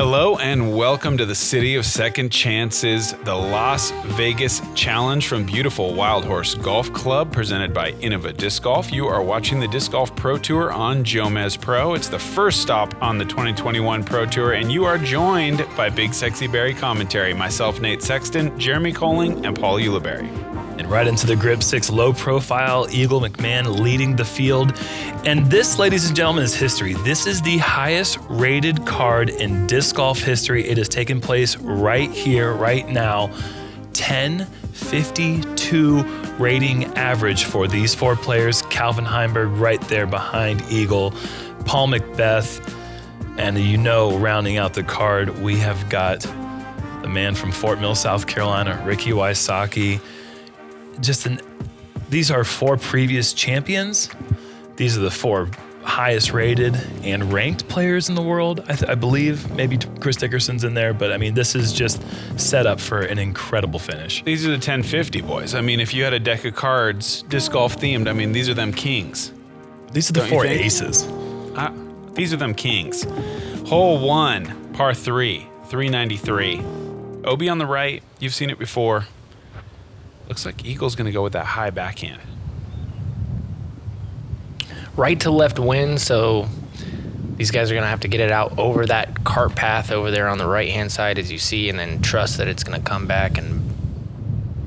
Hello and welcome to the City of Second Chances, the Las Vegas Challenge from beautiful Wildhorse Golf Club, presented by Innova Disc Golf. You are watching the Disc Golf Pro Tour on JomezPro. It's the first stop on the 2021 Pro Tour, and you are joined by BigSexyBarri commentary, myself, Nate Sexton, Jeremy Koling, and Paul Ulibarri. And right into the Grip 6 low-profile Eagle McMahon leading the field. And this, ladies and gentlemen, is history. This is the highest-rated card in disc golf history. It has taken place right here, right now. 1052 rating average for these four players. Calvin Heimburg right there behind Eagle. Paul McBeth. And rounding out the card, we have got the man from Fort Mill, South Carolina, Ricky Wysocki. These are four previous champions. These are the four highest rated and ranked players in the world. I believe maybe Chris Dickerson's in there, but I mean, this is just set up for an incredible finish. These are the 1050 boys. I mean, if you had a deck of cards, disc golf themed, I mean, these are them kings. These are the four aces. These are them kings. Hole 1, par 3, 393. OB on the right, you've seen it before. Looks like Eagle's going to go with that high backhand. Right to left wind, so these guys are going to have to get it out over that cart path over there on the right-hand side, as you see, and then trust that it's going to come back. And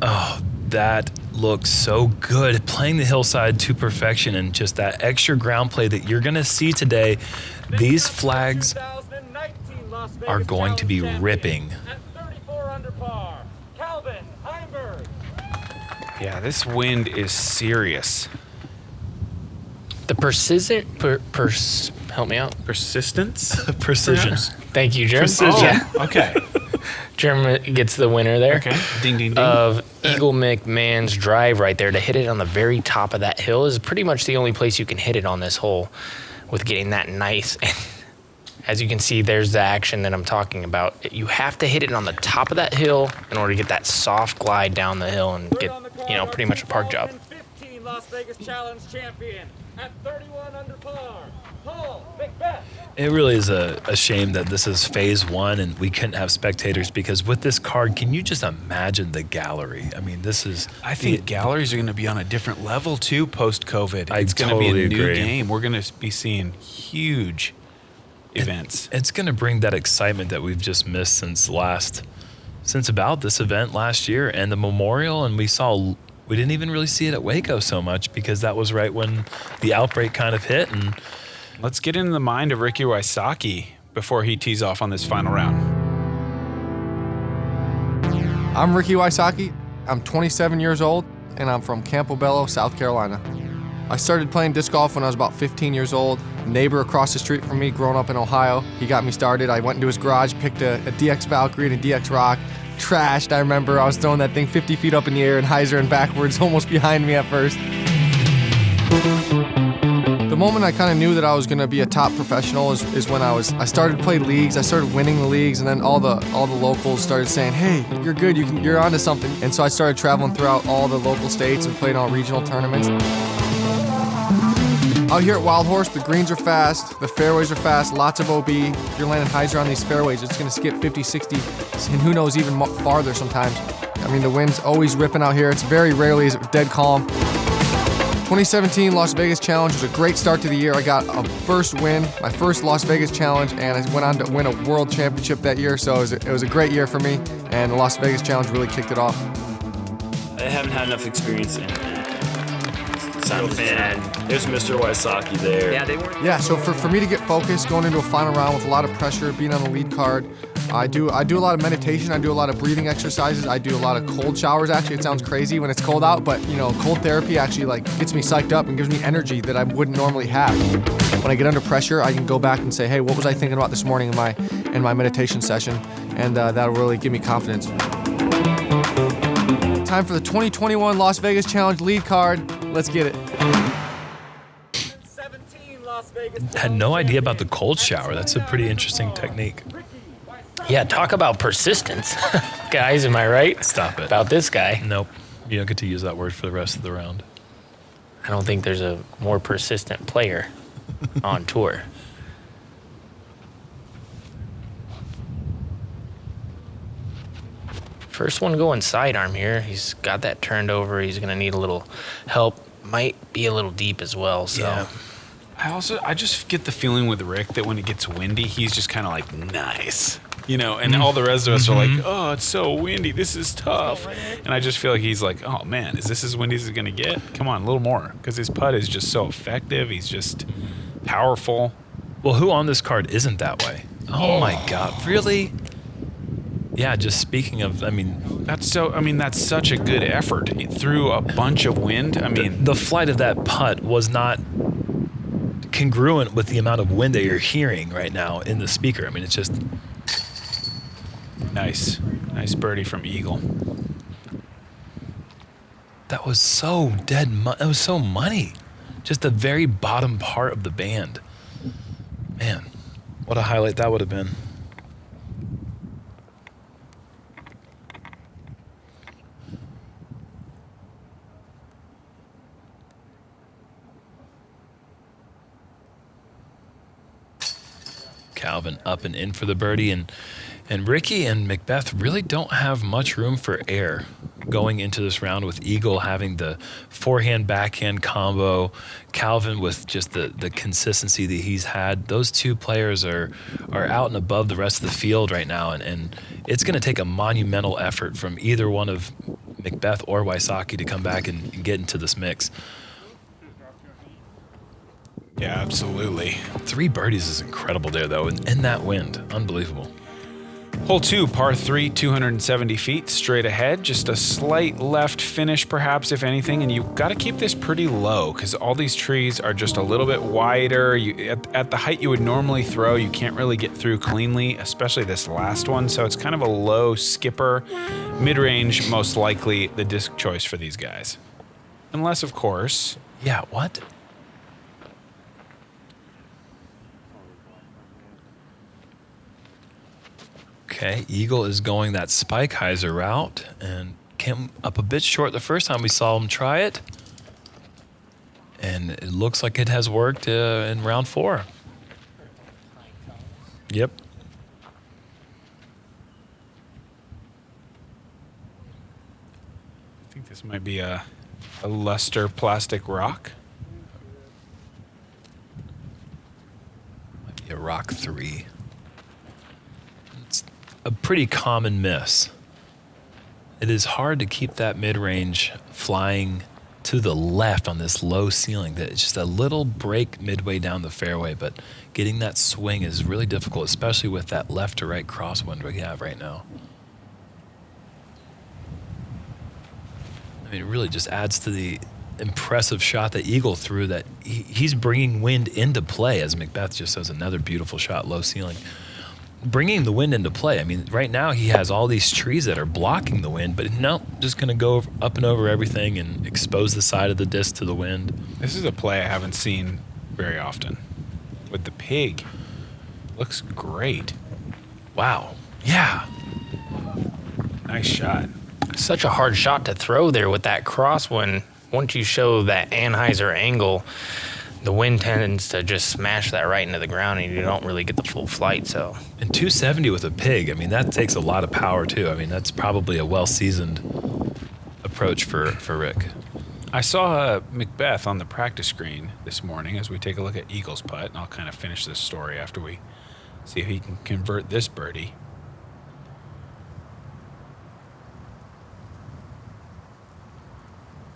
oh, that looks so good. Playing the hillside to perfection and just that extra ground play that you're going to see today. These flags are going to be ripping. Yeah, this wind is serious. The help me out. Persistence? Precision. Thank you, Jerm. Precision. Oh, yeah. Okay. Jerm gets the winner there. Okay. Ding, ding, ding. Of Eagle McMahon's drive right there to hit it on the very top of that hill is pretty much the only place you can hit it on this hole with getting that nice. As you can see, there's the action that I'm talking about. You have to hit it on the top of that hill in order to get that soft glide down the hill and get, pretty much a park job. 15 Las Vegas Challenge champion at 31 under par, Paul McBeth. It really is a shame that this is phase one and we couldn't have spectators, because with this card, can you just imagine the gallery? I mean, I think galleries are going to be on a different level too post-COVID. It's going to be a new game. We're going to be seeing huge events. It's going to bring that excitement that we've just missed since about this event last year and the Memorial, and we didn't even really see it at Waco so much because that was right when the outbreak kind of hit. And let's get into the mind of Ricky Wysocki before he tees off on this final round. I'm Ricky Wysocki. I'm 27 years old and I'm from Campobello, South Carolina. I started playing disc golf when I was about 15 years old. A neighbor across the street from me, growing up in Ohio, he got me started. I went into his garage, picked a DX Valkyrie and a DX Rock. Trashed, I remember. I was throwing that thing 50 feet up in the air and hyzer and backwards, almost behind me at first. The moment I kind of knew that I was going to be a top professional is when I started to play leagues. I started winning the leagues, and then all the locals started saying, "Hey, you're good. You're onto something." And so I started traveling throughout all the local states and played on regional tournaments. Out here at Wildhorse, the greens are fast, the fairways are fast, lots of OB. If you're landing hyzer on these fairways, it's going to skip 50, 60, and who knows, even farther sometimes. I mean, the wind's always ripping out here. It's very rarely dead calm. 2017 Las Vegas Challenge was a great start to the year. I got a first win, my first Las Vegas Challenge, and I went on to win a world championship that year, so it was a great year for me, and the Las Vegas Challenge really kicked it off. I haven't had enough experience in fan. There's Mr. Wysocki there. Yeah, so for me to get focused going into a final round with a lot of pressure, being on the lead card, I do a lot of meditation, I do a lot of breathing exercises, I do a lot of cold showers. Actually, it sounds crazy when it's cold out, but cold therapy actually gets me psyched up and gives me energy that I wouldn't normally have. When I get under pressure, I can go back and say, hey, what was I thinking about this morning in my meditation session? And that'll really give me confidence. Time for the 2021 Las Vegas Challenge lead card. Let's get it. Had no idea about the cold shower. That's a pretty interesting technique. Yeah, talk about persistence. Guys, am I right? Stop it. About this guy. Nope. You don't get to use that word for the rest of the round. I don't think there's a more persistent player on tour. First one going sidearm here. He's got that turned over. He's going to need a little help. Might be a little deep as well. So. Yeah. I just get the feeling with Rick that when it gets windy, he's just kind of like, nice. You know, and all the rest of us are like, oh, it's so windy. This is tough. And I just feel like he's like, oh, man, is this as windy as it's going to get? Come on, a little more. Because his putt is just so effective. He's just powerful. Well, who on this card isn't that way? Oh, my God. Really? Yeah, just speaking of, that's such a good effort through a bunch of wind. The flight of that putt was not congruent with the amount of wind that you're hearing right now in the speaker. It's just nice birdie from Eagle. That was so that was so money. Just the very bottom part of the band. Man, what a highlight that would have been. Calvin up and in for the birdie, and Ricky and McBeth really don't have much room for error going into this round, with Eagle having the forehand backhand combo, Calvin with just the consistency that he's had. Those two players are out and above the rest of the field right now, and it's going to take a monumental effort from either one of McBeth or Wysocki to come back and get into this mix. Yeah, absolutely. 3 birdies is incredible there, though, in that wind. Unbelievable. Hole 2, par 3, 270 feet, straight ahead. Just a slight left finish, perhaps, if anything. And you've got to keep this pretty low because all these trees are just a little bit wider. At the height you would normally throw, you can't really get through cleanly, especially this last one. So it's kind of a low skipper. Mid-range, most likely the disc choice for these guys. Unless, of course... Yeah, what? Okay, Eagle is going that spike hyzer route and came up a bit short the first time we saw him try it. And it looks like it has worked in round 4. Yep. I think this might be a luster plastic rock. Might be a rock 3. A pretty common miss. It is hard to keep that mid-range flying to the left on this low ceiling. That it's just a little break midway down the fairway, but getting that swing is really difficult, especially with that left to right crosswind we have right now. It really just adds to the impressive shot that Eagle threw, that he's bringing wind into play, as McBeth just does another beautiful shot, low ceiling. Bringing the wind into play. Right now he has all these trees that are blocking the wind, but no, just going to go up and over everything and expose the side of the disc to the wind. This is a play I haven't seen very often. With the pig. Looks great. Wow. Yeah. Nice shot. Such a hard shot to throw there with that crosswind. Once you show that Anheuser angle, the wind tends to just smash that right into the ground, and you don't really get the full flight. So, and 270 with a pig, that takes a lot of power too. That's probably a well-seasoned approach for Rick. I saw McBeth on the practice screen this morning as we take a look at Eagle's putt, and I'll kind of finish this story after we see if he can convert this birdie.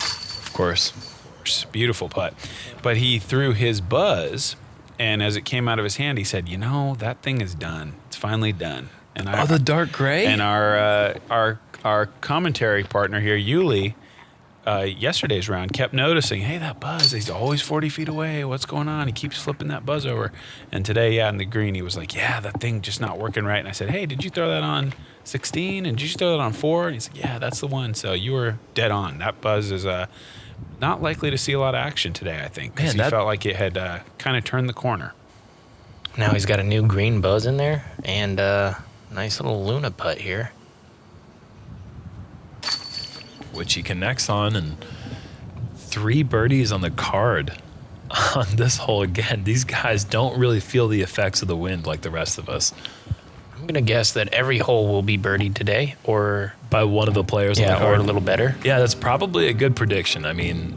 Of course. Beautiful putt. But he threw his buzz, and as it came out of his hand, he said, that thing is done. It's finally done. And the dark gray? And our commentary partner here, Yuli, yesterday's round kept noticing, hey, that buzz, he's always 40 feet away. What's going on? He keeps flipping that buzz over. And today, in the green, he was like, yeah, that thing just not working right. And I said, hey, did you throw that on 16? And did you throw that on 4? And he's like, yeah, that's the one. So you were dead on. That buzz is not likely to see a lot of action today, I think, because he felt like it had kind of turned the corner. Now he's got a new green buzz in there and a nice little Luna putt here, which he connects on, and 3 birdies on the card on this hole again. These guys don't really feel the effects of the wind like the rest of us. I'm going to guess that every hole will be birdied today, or By one of the players on the or card. a little better. Yeah, that's probably a good prediction. I mean,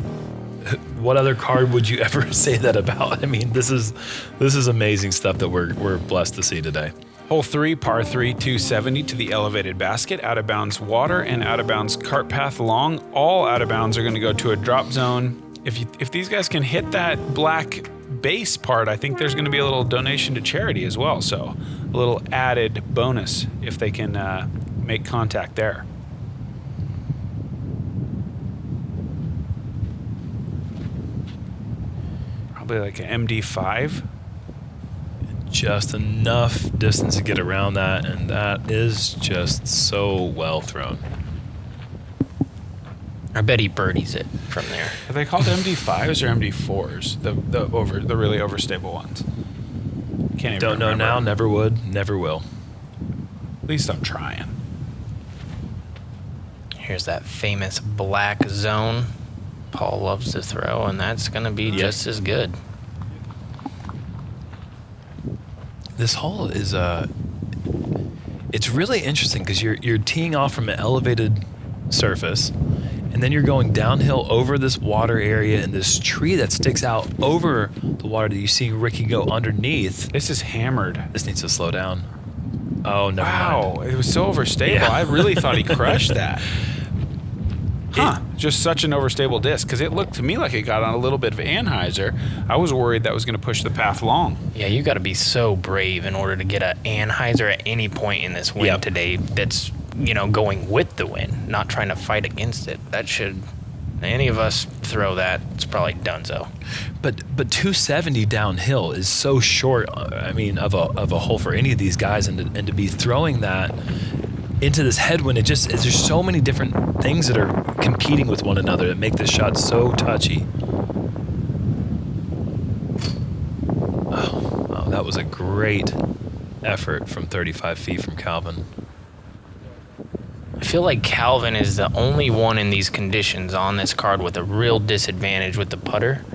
what other card would you ever say that about? I mean, this is amazing stuff that we're blessed to see today. Hole 3, par 3, 270 to the elevated basket. Out of bounds water and out of bounds cart path long. All out of bounds are going to go to a drop zone. If these guys can hit that black base part, I think there's going to be a little donation to charity as well. So a little added bonus if they can make contact there. Probably like an MD5. Just enough distance to get around that, and that is just so well thrown. I bet he birdies it from there. Are they called MD5s or MD4s? The really overstable ones. Can't even Don't know remember. now, never would, never will. At least I'm trying. Here's that famous black zone Paul loves to throw, and that's going to be just as good. This hole is it's really interesting because you're teeing off from an elevated surface, and then you're going downhill over this water area and this tree that sticks out over the water that you see Ricky go underneath. This is hammered. This needs to slow down. Oh, never Wow, mind. it was so overstable. Yeah. I really thought he crushed that. Huh, just such an overstable disc, because it looked to me like it got on a little bit of Anheuser. I was worried that was going to push the path long. Yeah, you got to be so brave in order to get an Anheuser at any point in this wind today that's, going with the wind, not trying to fight against it. That should, any of us throw that, it's probably donezo. But 270 downhill is so short. I mean, of a hole for any of these guys, and to be throwing that into this headwind, there's so many different things that are competing with one another that make this shot so touchy. Oh, that was a great effort from 35 feet from Calvin. I feel like Calvin is the only one in these conditions on this card with a real disadvantage with the putter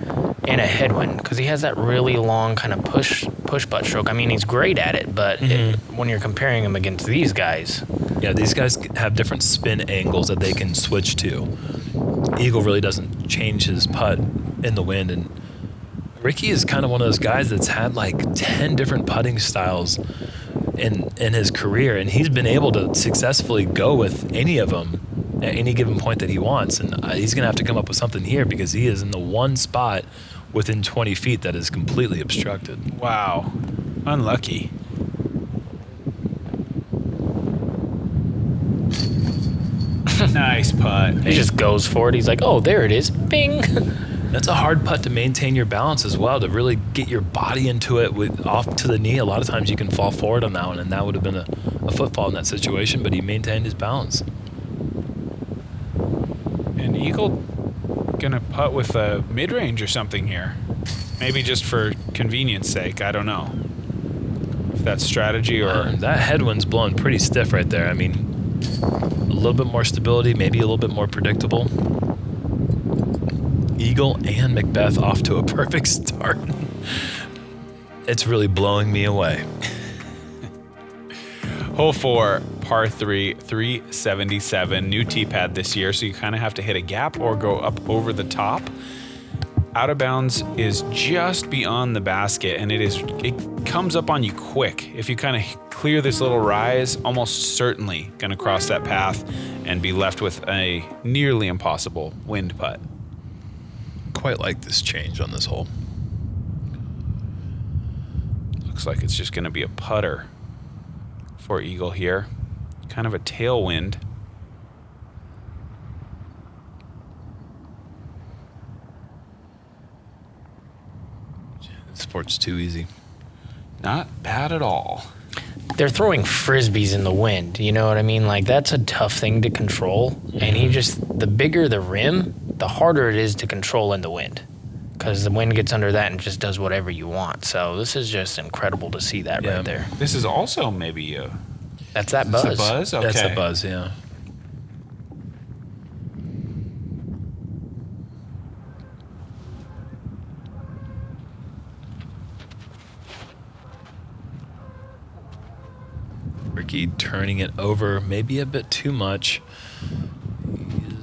and a headwind, because he has that really long kind of push putt stroke. I mean, he's great at it, but when you're comparing him against these guys, yeah, these guys have different spin angles that they can switch to. Eagle really doesn't change his putt in the wind, and Ricky is kind of one of those guys that's had like 10 different putting styles in his career, and he's been able to successfully go with any of them at any given point that he wants. And he's going to have to come up with something here, because he is in the one spot within 20 feet that is completely obstructed. Wow, unlucky. Nice putt. he just goes for it. He's like, oh, there it is. Bing. That's a hard putt to maintain your balance as well, to really get your body into it with off to the knee. A lot of times you can fall forward on that one, and that would have been a footfall in that situation, but he maintained his balance. And Eagle gonna putt with a mid-range or something here. Maybe just for convenience sake, I don't know. If that's strategy or... That headwind's blowing pretty stiff right there. I mean, a little bit more stability, maybe a little bit more predictable. Eagle and McBeth off to a perfect start. It's really blowing me away. Hole 4, par 3, 377. New tee pad this year, so you kind of have to hit a gap or go up over the top. Out of bounds is just beyond the basket, and it comes up on you quick. If you kind of clear this little rise, almost certainly going to cross that path and be left with a nearly impossible wind putt. Quite like this change on this hole. Looks like it's just going to be a putter for Eagle here. Kind of a tailwind. Sport's too easy. Not bad at all. They're throwing frisbees in the wind. You know what I mean? Like, that's a tough thing to control. And the bigger the rim, the harder it is to control in the wind, because the wind gets under that and just does whatever you want. So this is just incredible to see that right there. This is also maybe a... That's that Is buzz. this a buzz? Okay. That's a buzz, yeah. Wysocki turning it over maybe a bit too much.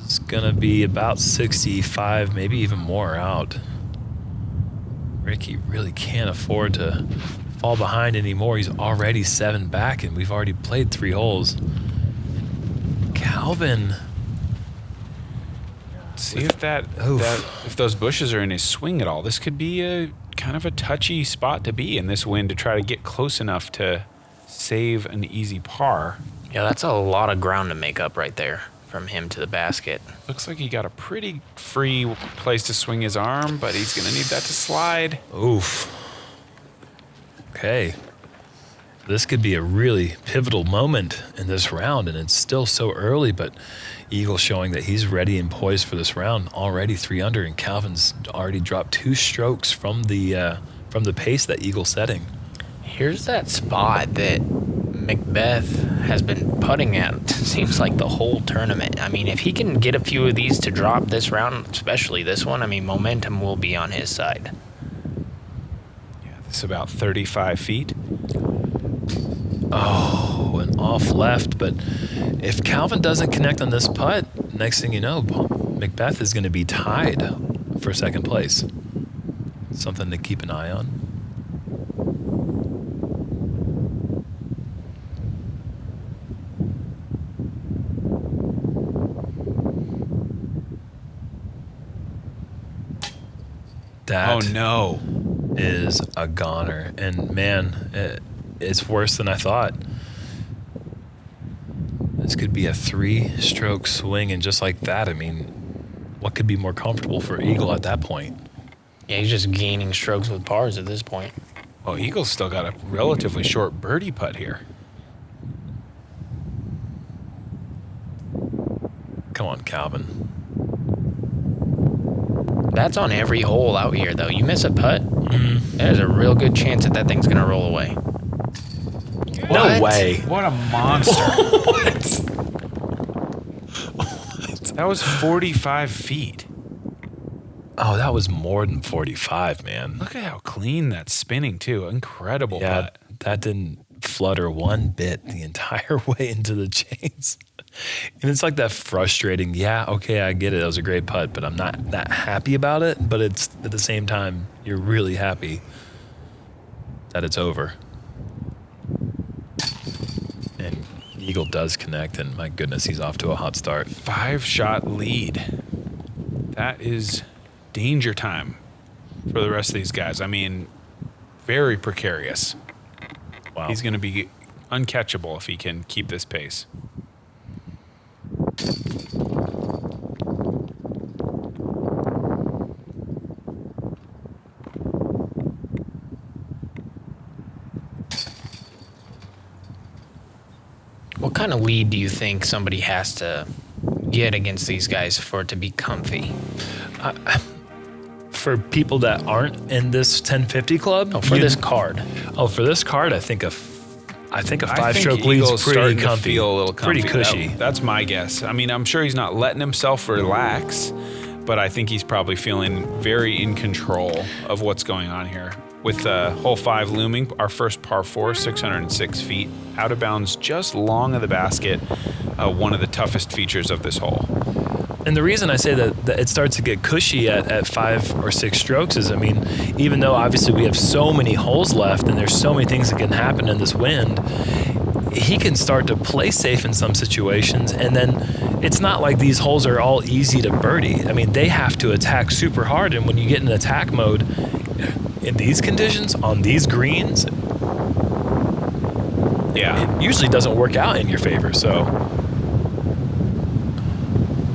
He's going to be about 65, maybe even more out. Ricky really can't afford to fall behind anymore. He's already 7 back, and we've already played 3 holes. Calvin. See if those bushes are in his swing at all. This could be a kind of a touchy spot to be in this wind to try to get close enough to save an easy par. Yeah, that's a lot of ground to make up right there from him to the basket. Looks like he got a pretty free place to swing his arm, but he's going to need that to slide. Oof. Okay. This could be a really pivotal moment in this round, and it's still so early, but Eagle showing that he's ready and poised for this round. Already 3 under, and Calvin's already dropped 2 strokes from the pace that Eagle's setting. Here's that spot that McBeth has been putting at, seems like the whole tournament. I mean, if he can get a few of these to drop this round, especially this one, I mean, momentum will be on his side. Yeah, this is about 35 feet. Oh, and off left, but if Calvin doesn't connect on this putt, next thing you know, McBeth is going to be tied for 2nd place. Something to keep an eye on. That oh no, is a goner, and man, it's worse than I thought. This could be a 3-stroke swing, and just like that, I mean, what could be more comfortable for Eagle at that point? Yeah, he's just gaining strokes with pars at this point. Well, Eagle's still got a relatively short birdie putt here. Come on, Calvin. That's on every hole out here, though. You miss a putt, there's a real good chance that thing's going to roll away. No way. What a monster. What? That was 45 feet. Oh, that was more than 45, man. Look at how clean that's spinning, too. Incredible putt. That didn't flutter one bit the entire way into the chains. And it's like that frustrating, yeah, okay, I get it. That was a great putt, but I'm not that happy about it. But it's at the same time, you're really happy that it's over. And Eagle does connect, and my goodness, he's off to a hot start. 5-shot lead. That is danger time for the rest of these guys. I mean, very precarious. Wow. He's going to be uncatchable if he can keep this pace. What kind of lead do you think somebody has to get against these guys for it to be comfy? For people that aren't in this 1050 club? Oh, for this card. Oh, for this card, I think a 5-stroke Eagle's lead's pretty starting to comfy. feel a little comfy. Pretty cushy. That's my guess. I mean, I'm sure he's not letting himself relax, but I think he's probably feeling very in control of what's going on here. With hole 5 looming, our first par 4, 606 feet, out of bounds just long of the basket, one of the toughest features of this hole. And the reason I say that it starts to get cushy at 5 or 6 strokes is, I mean, even though obviously we have so many holes left and there's so many things that can happen in this wind, he can start to play safe in some situations. And then it's not like these holes are all easy to birdie. I mean, they have to attack super hard. And when you get in attack mode in these conditions, on these greens, it usually doesn't work out in your favor. So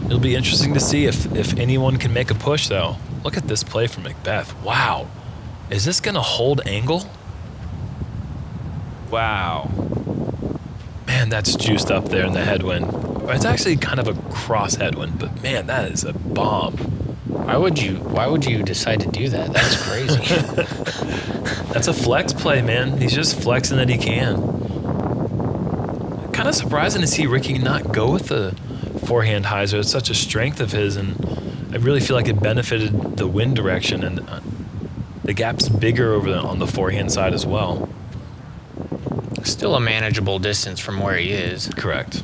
it'll be interesting to see if anyone can make a push, though. Look at this play from McBeth. Wow. Is this going to hold angle? Wow. Man, that's juiced up there in the headwind. It's actually kind of a cross headwind, but man, that is a bomb. Why would you decide to do that? That's crazy. That's a flex play, man. He's just flexing that he can. Kind of surprising to see Ricky not go with the forehand hyzer. It's such a strength of his, and I really feel like it benefited the wind direction, and the gap's bigger on the forehand side as well. Still a manageable distance from where he is, Correct.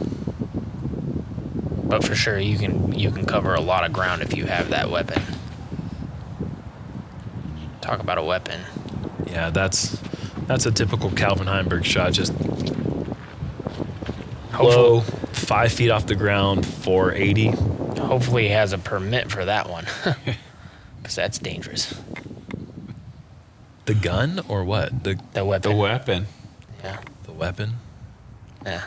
but for sure you can cover a lot of ground if you have that weapon. Talk about a weapon. Yeah, that's a typical Calvin Heimburg shot. Just low, 5 feet off the ground, 480. Hopefully he has a permit for that one, because that's dangerous. The gun or what? The weapon. The weapon. Yeah. the weapon. Yeah.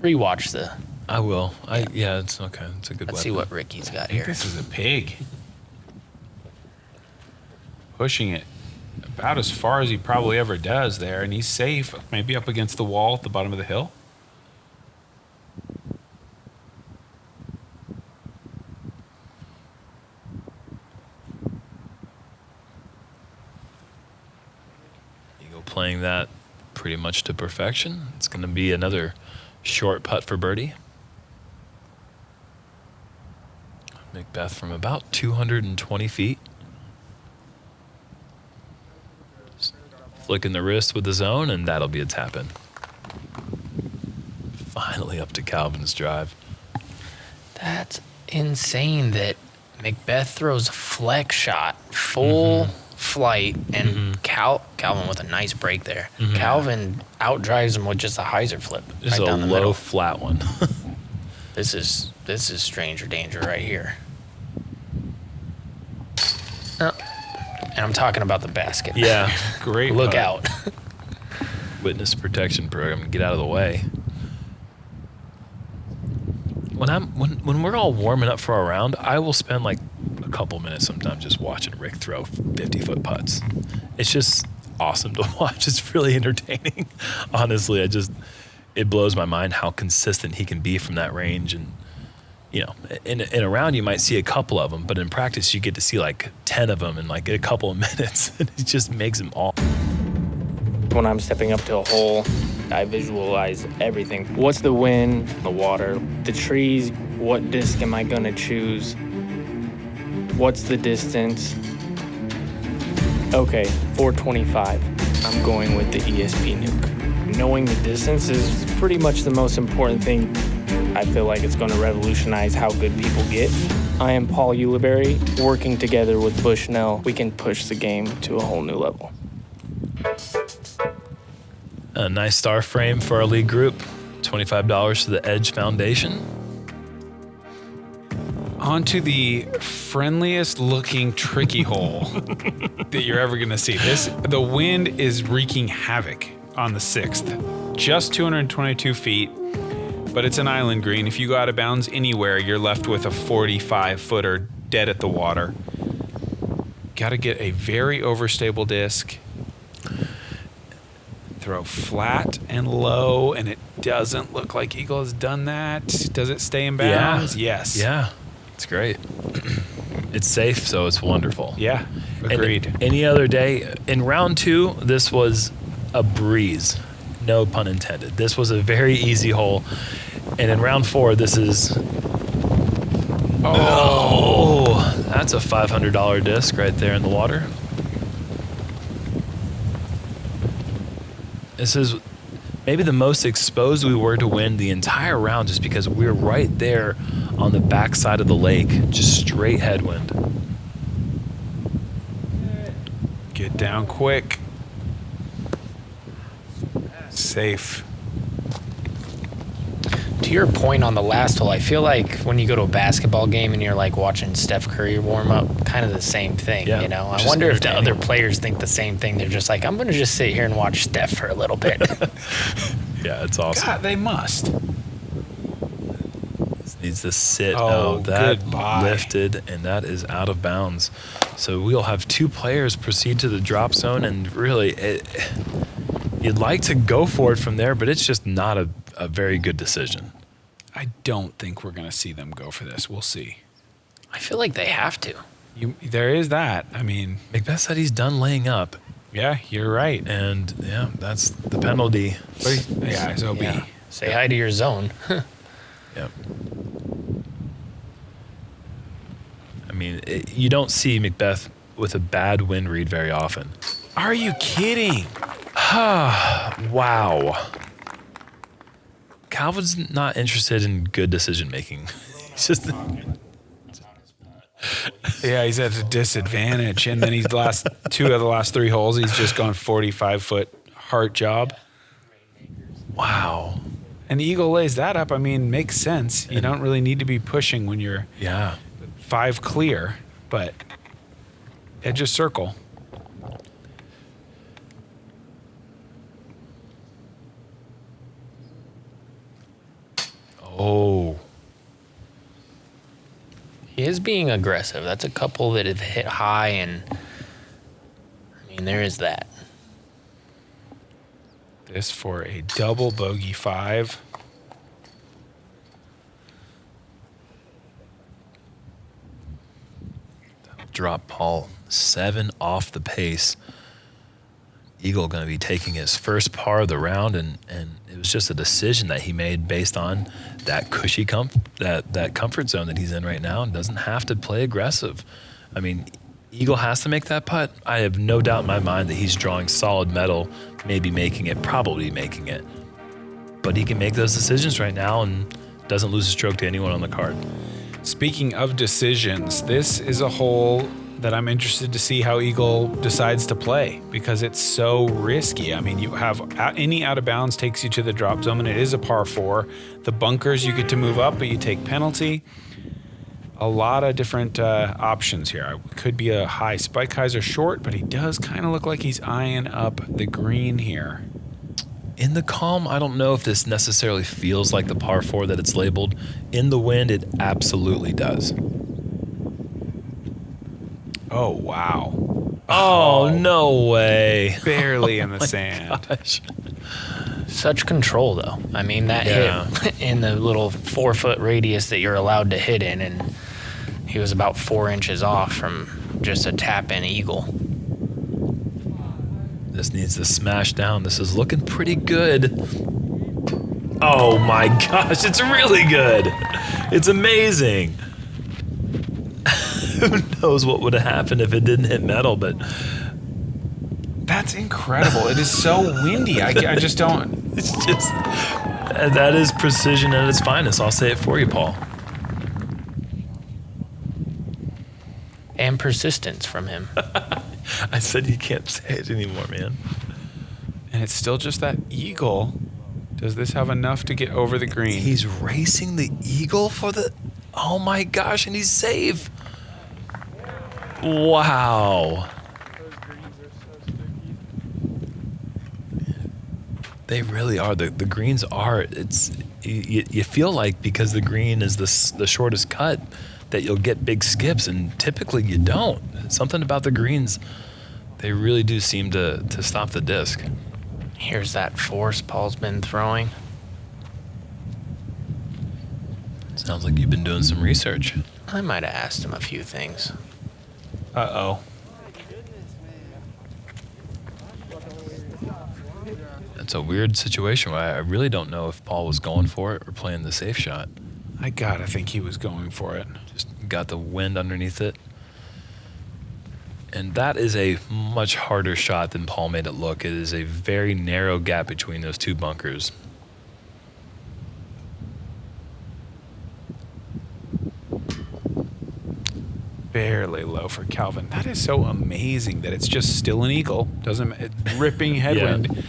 Rewatch the. I will. Yeah, it's okay. It's a good Let's weapon. see what Ricky's got I think here. this is a pig. Pushing it about as far as he probably ever does there, and he's safe, maybe up against the wall at the bottom of the hill. Eagle playing that pretty much to perfection. It's going to be another short putt for birdie. McBeth from about 220 feet. Flicking the wrist with the zone, and that'll be a tap-in. Finally up to Calvin's drive. That's insane that McBeth throws a flex shot, full flight, and Calvin with a nice break there. Calvin outdrives him with just a hyzer flip. Just right a down the low, middle. flat one. This is stranger danger right here. And I'm talking about the basket. Yeah. Great. Look putt. out. Witness protection program. Get out of the way. When we're all warming up for a round, I will spend like a couple minutes sometimes just watching Rick throw 50-foot putts. It's just awesome to watch. It's really entertaining. Honestly, it blows my mind how consistent he can be from that range. And you know, in a round you might see a couple of them, but in practice you get to see like 10 of them in like a couple of minutes. And it just makes them all. When I'm stepping up to a hole, I visualize everything. What's the wind, the water, the trees, what disc am I gonna choose? What's the distance? Okay, 425. I'm going with the ESP nuke. Knowing the distance is pretty much the most important thing. I feel like it's gonna revolutionize how good people get. I am Paul Ulibarri. Working together with Bushnell, we can push the game to a whole new level. A nice star frame for our league group. $25 to the Edge Foundation. Onto the friendliest looking tricky hole that you're ever going to see. The wind is wreaking havoc on the 6th. Just 222 feet, but it's an island green. If you go out of bounds anywhere, you're left with a 45-footer dead at the water. Got to get a very overstable disc. Throw flat and low, and it doesn't look like Eagle has done that. Does it stay in bounds? Yeah. Yes. Yeah, it's great. It's safe, so it's wonderful. Yeah, agreed. And any other day, in round 2, this was a breeze. No pun intended. This was a very easy hole. And in round 4, this is... Oh, that's a $500 disc right there in the water. This is maybe the most exposed we were to wind the entire round, just because we were right there on the backside of the lake, just straight headwind. Get down quick. Safe. To your point on the last hole, I feel like when you go to a basketball game and you're like watching Steph Curry warm up, kind of the same thing, Yeah, you know? I just wonder if the entertaining. other players think the same thing. They're just like, I'm going to just sit here and watch Steph for a little bit. Yeah, it's awesome. God, they must. This needs to sit. Oh, that goodbye. lifted, and that is out of bounds. So we'll have 2 players proceed to the drop zone, and really, you'd like to go for it from there, but it's just not a very good decision. I don't think we're going to see them go for this. We'll see. I feel like they have to. There is that. I mean, McBeth said he's done laying up, yeah, you're right. and yeah, that's the penalty. Yeah, it's OB. Yeah. Say hi to your zone. Yep. I mean, you don't see McBeth with a bad wind read very often. Are you kidding? Wow. Calvin's not interested in good decision making. He's just Yeah, he's at a disadvantage. And then he's two of the last 3 holes, he's just gone 45-foot heart job. wow. And the eagle lays that up. I mean, makes sense. You don't really need to be pushing when you're 5 clear, but edge of circle. Oh. He is being aggressive. That's a couple that have hit high, and I mean, there is that. This for a double bogey 5. Drop Paul 7 off the pace. Eagle going to be taking his first par of the round, and it was just a decision that he made based on that cushy that comfort zone that he's in right now, and doesn't have to play aggressive. I mean, Eagle has to make that putt. I have no doubt in my mind that he's drawing solid metal, maybe making it, probably making it. But he can make those decisions right now and doesn't lose a stroke to anyone on the card. Speaking of decisions, this is a hole that I'm interested to see how Eagle decides to play, because it's so risky. I mean, you have any out of bounds takes you to the drop zone, and it is a par 4. The bunkers, you get to move up, but you take penalty. A lot of different options here. It could be a high spike hyzer short, but he does kind of look like he's eyeing up the green here. In the calm, I don't know if this necessarily feels like the par 4 that it's labeled. In the wind, it absolutely does. Oh, wow. Oh, no way. Barely in the sand. Gosh. Such control, though. I mean, that hit in the little 4-foot radius that you're allowed to hit in, and he was about 4 inches off from just a tap-in eagle. This needs to smash down. This is looking pretty good. Oh my gosh, it's really good. It's amazing. Who knows what would have happened if it didn't hit metal, but That's incredible. It is so windy. I just don't. it's just, that is precision at its finest. I'll say it for you, Paul. And persistence from him. I said you can't say it anymore, man. And it's still just that eagle. Does this have enough to get over the green? He's racing the eagle for the... Oh my gosh, and he's safe. Wow. They really are. The greens are. It's you feel like because the green is the shortest cut that you'll get big skips, and typically you don't. Something about the greens, they really do seem to stop the disc. Here's that force Paul's been throwing. Sounds like you've been doing some research. I might have asked him a few things. Uh-oh. It's a weird situation where I really don't know if Paul was going for it or playing the safe shot. I gotta think he was going for it. Just got the wind underneath it. And that is a much harder shot than Paul made it look. It is a very narrow gap between those two bunkers. Barely low for Calvin. That is so amazing that it's just still an eagle. Ripping headwind.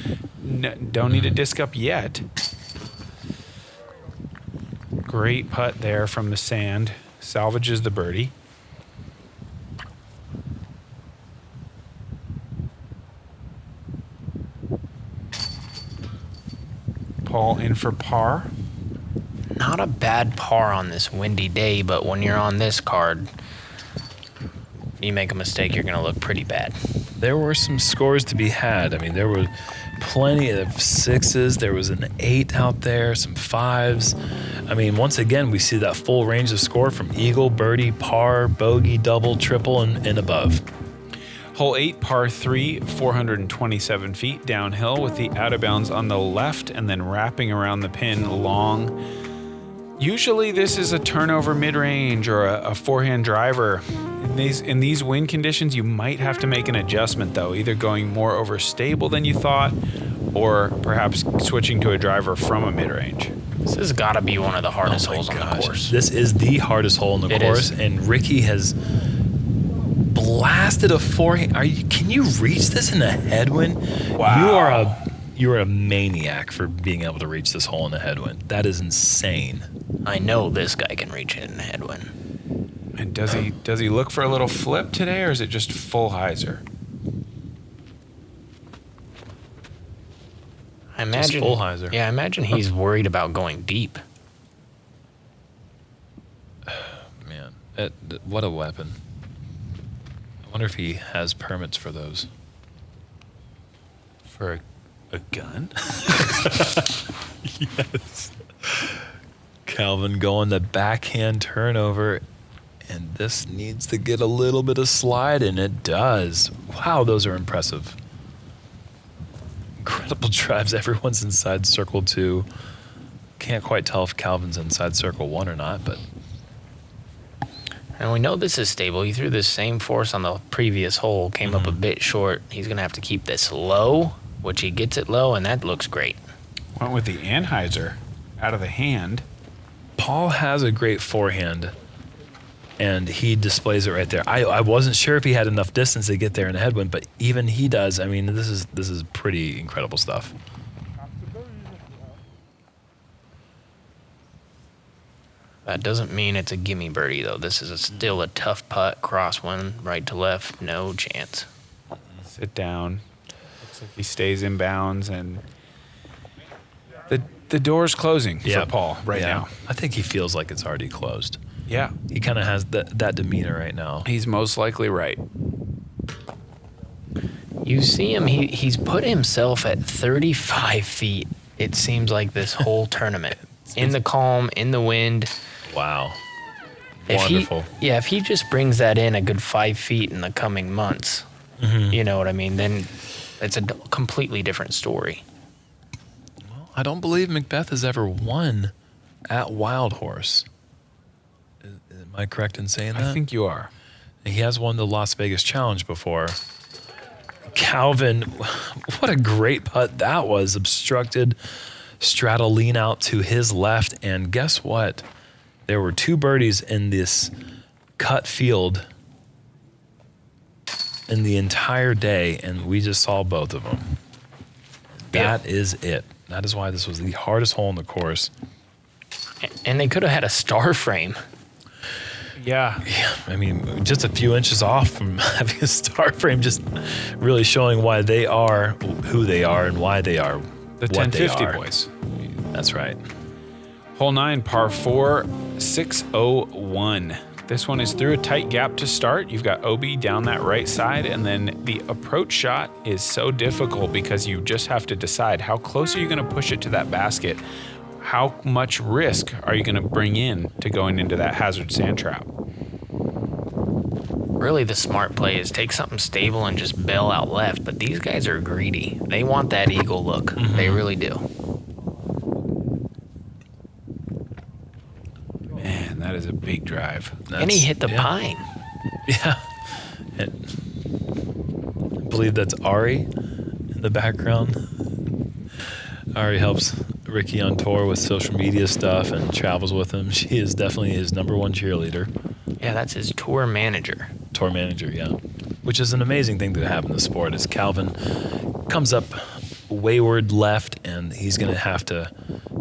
Don't need a disc up yet. Great putt there from the sand. Salvages the birdie. Paul in for par. Not a bad par on this windy day, but when you're on this card, you make a mistake, you're going to look pretty bad. There were some scores to be had. I mean, there were plenty of 6s. There was an 8 out there, some 5s. I mean, once again, we see that full range of score from eagle, birdie, par, bogey, double, triple, and above. Hole 8, par 3, 427 feet downhill with the out of bounds on the left and then wrapping around the pin long. Usually this is a turnover mid-range or a forehand driver. In these wind conditions, you might have to make an adjustment though, either going more overstable than you thought or perhaps switching to a driver from a mid-range. This has got to be one of the hardest holes on the course. This is the hardest hole in the course, and Ricky has blasted a forehand. Can you reach this in a headwind? Wow. You are a maniac for being able to reach this hole in a headwind. That is insane. I know this guy can reach it in a headwind. And does he look for a little flip today, or is it just full hyzer? I imagine full hyzer. Yeah, I imagine he's worried about going deep. Man, what a weapon. I wonder if he has permits for those. For a gun? Yes. Calvin going the backhand turnover, and this needs to get a little bit of slide, and it does. Wow, those are impressive. Incredible drives. Everyone's inside circle 2. Can't quite tell if Calvin's inside circle 1 or not, but. And we know this is stable. He threw this same force on the previous hole, came up a bit short. He's going to have to keep this low, which he gets it low, and that looks great. Went with the Anheuser out of the hand. Paul has a great forehand, and he displays it right there. I wasn't sure if he had enough distance to get there in the headwind, but even he does. I mean, this is pretty incredible stuff. That doesn't mean it's a gimme birdie, though. This is still a tough putt, crosswind, right to left, no chance. Sit down. Looks like he stays in bounds, and the door's closing for Paul right now. I think he feels like it's already closed. Yeah. He kind of has that demeanor right now. He's most likely right. You see him, he's put himself at 35 feet, it seems like this whole tournament. In the calm, in the wind. Wow. Wonderful. If he just brings that in a good 5 feet in the coming months, you know what I mean, then it's a completely different story. Well, I don't believe McBeth has ever won at Wildhorse. Am I correct in saying that? I think you are. He has won the Las Vegas Challenge before. Calvin, what a great putt that was. Obstructed, straddle lean out to his left, and guess what? There were 2 birdies in this cut field in the entire day, and we just saw both of them. That is it. That is why this was the hardest hole in the course. And they could have had a star frame. Yeah. I mean, just a few inches off from having a star frame, just really showing why they are who they are and why they are The what they 1050 are. boys. That's right. Hole 9, par 4, 601. This one is through a tight gap to start. You've got OB down that right side, and then the approach shot is so difficult because you just have to decide how close are you going to push it to that basket. How much risk are you going to bring in to going into that hazard sand trap? Really, the smart play is take something stable and just bail out left. But these guys are greedy. They want that eagle look. They really do. Man, that is a big drive. And he hit the pine. Yeah. I believe that's Ari in the background. Ari helps Ricky on tour with social media stuff and travels with him. She is definitely his #1 cheerleader. Yeah, that's his tour manager. Tour manager, yeah. Which is an amazing thing to have in the sport. As Calvin comes up wayward left, and he's going to have to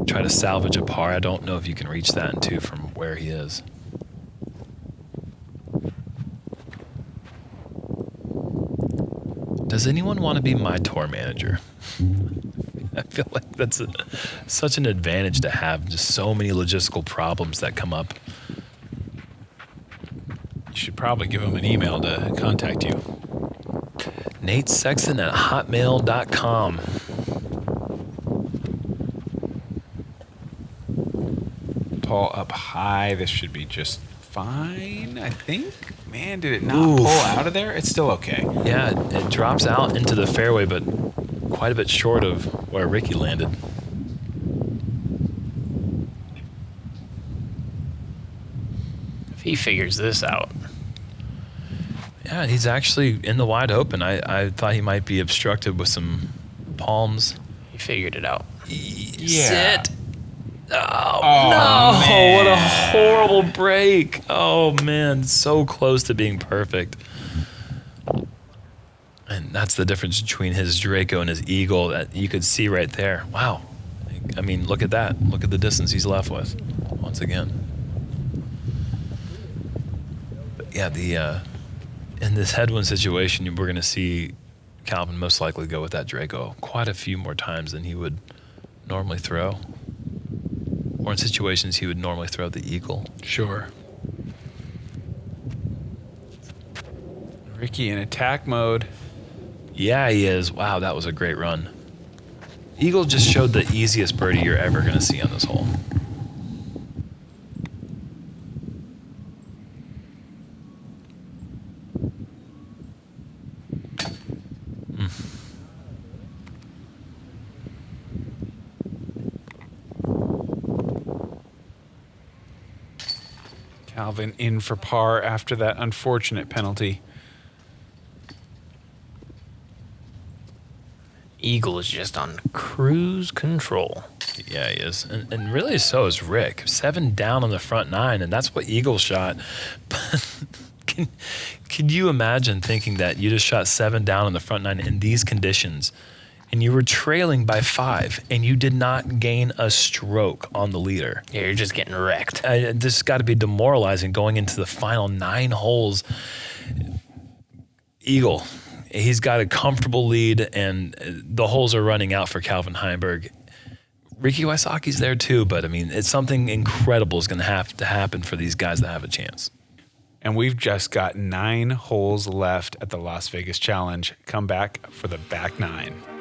try to salvage a par. I don't know if you can reach that in 2 from where he is. Does anyone want to be my tour manager? I feel like that's such an advantage to have. Just so many logistical problems that come up. You should probably give him an email to contact you. Nate Sexton at hotmail.com. Paul up high. This should be just fine, I think. Man, did it not pull out of there? It's still okay. Yeah, it drops out into the fairway, but quite a bit short of where Ricky landed. If he figures this out. Yeah, he's actually in the wide open. I thought he might be obstructed with some palms. He figured it out. Yeah. Sit. Oh, no. What a horrible break. Oh, man. So close to being perfect. And that's the difference between his Draco and his Eagle that you could see right there. Wow. I mean, look at that. Look at the distance he's left with once again. But yeah, in this headwind situation, we're going to see Calvin most likely go with that Draco quite a few more times than he would normally throw. Or in situations he would normally throw the Eagle. Sure. Ricky in attack mode. Yeah, he is. Wow, that was a great run. Eagle just showed the easiest birdie you're ever going to see on this hole. Calvin in for par after that unfortunate penalty. Eagle is just on cruise control. Yeah, he is. And really so is Rick. 7 down on the front 9, and that's what Eagle shot. But can you imagine thinking that you just shot 7 down on the front 9 in these conditions, and you were trailing by 5, and you did not gain a stroke on the leader? Yeah, you're just getting wrecked. This has got to be demoralizing going into the final 9 holes. Eagle, he's got a comfortable lead, and the holes are running out for Calvin Heimburg. Ricky Wysocki's there too, but I mean, it's something incredible is going to have to happen for these guys to have a chance. And we've just got 9 holes left at the Las Vegas Challenge. Come back for the back 9.